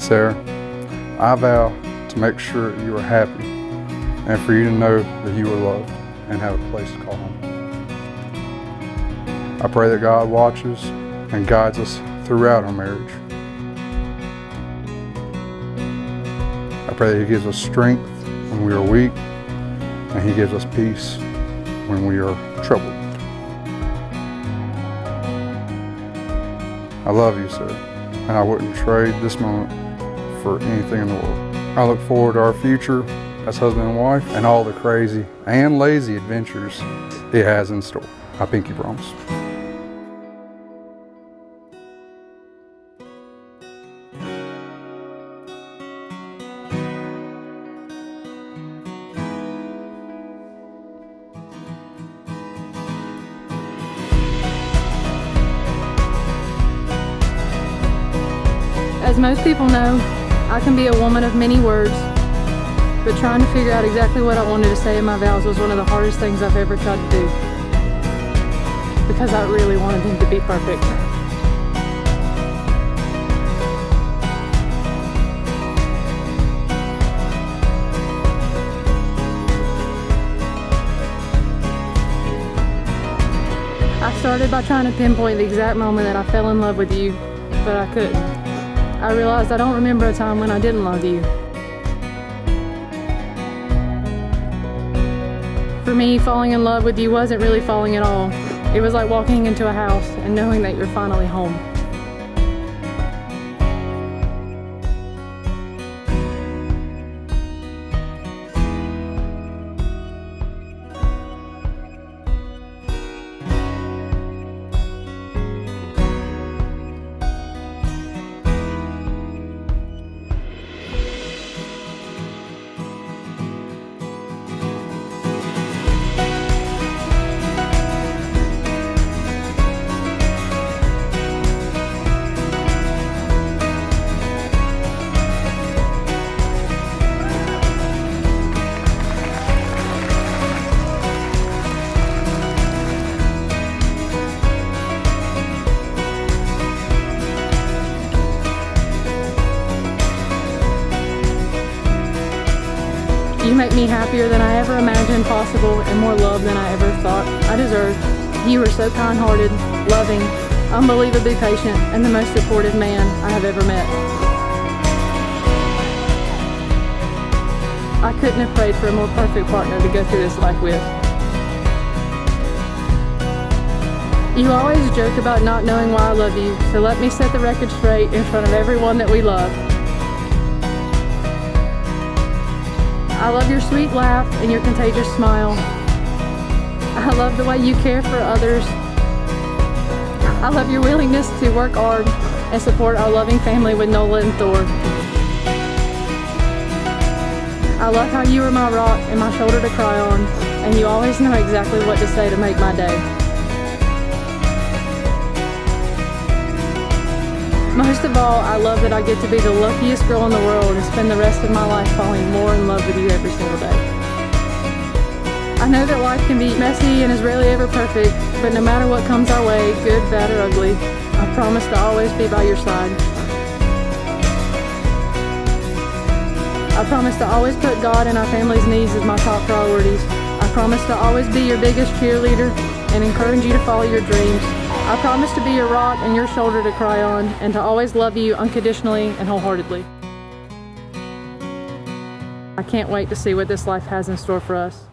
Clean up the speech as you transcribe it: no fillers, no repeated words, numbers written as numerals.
Sarah, I vow to make sure you are happy and for you to know that you are loved and have a place to call home. I pray that God watches and guides us throughout our marriage. I pray that He gives us strength when we are weak, and He gives us peace when we are troubled. I love you, sir, and I wouldn't trade this moment for anything in the world. I look forward to our future as husband and wife and all the crazy and lazy adventures it has in store. I pinky promise. As most people know, I can be a woman of many words, but trying to figure out exactly what I wanted to say in my vows was one of the hardest things I've ever tried to do, because I really wanted them to be perfect. I started by trying to pinpoint the exact moment that I fell in love with you, but I couldn't. I realized I don't remember a time when I didn't love you. For me, falling in love with you wasn't really falling at all. It was like walking into a house and knowing that you're finally home. You make me happier than I ever imagined possible and more love than I ever thought I deserved. You are so kind-hearted, loving, unbelievably patient, and the most supportive man I have ever met. I couldn't have prayed for a more perfect partner to go through this life with. You always joke about not knowing why I love you, so let me set the record straight in front of everyone that we love. I love your sweet laugh and your contagious smile. I love the way you care for others. I love your willingness to work hard and support our loving family with Nola and Thor. I love how you are my rock and my shoulder to cry on, and you always know exactly what to say to make my day. Most of all, I love that I get to be the luckiest girl in the world and spend the rest of my life falling more in love with you every single day. I know that life can be messy and is rarely ever perfect, but no matter what comes our way, good, bad, or ugly, I promise to always be by your side. I promise to always put God and our family's needs as my top priorities. I promise to always be your biggest cheerleader and encourage you to follow your dreams. I promise to be your rock and your shoulder to cry on, and to always love you unconditionally and wholeheartedly. I can't wait to see what this life has in store for us.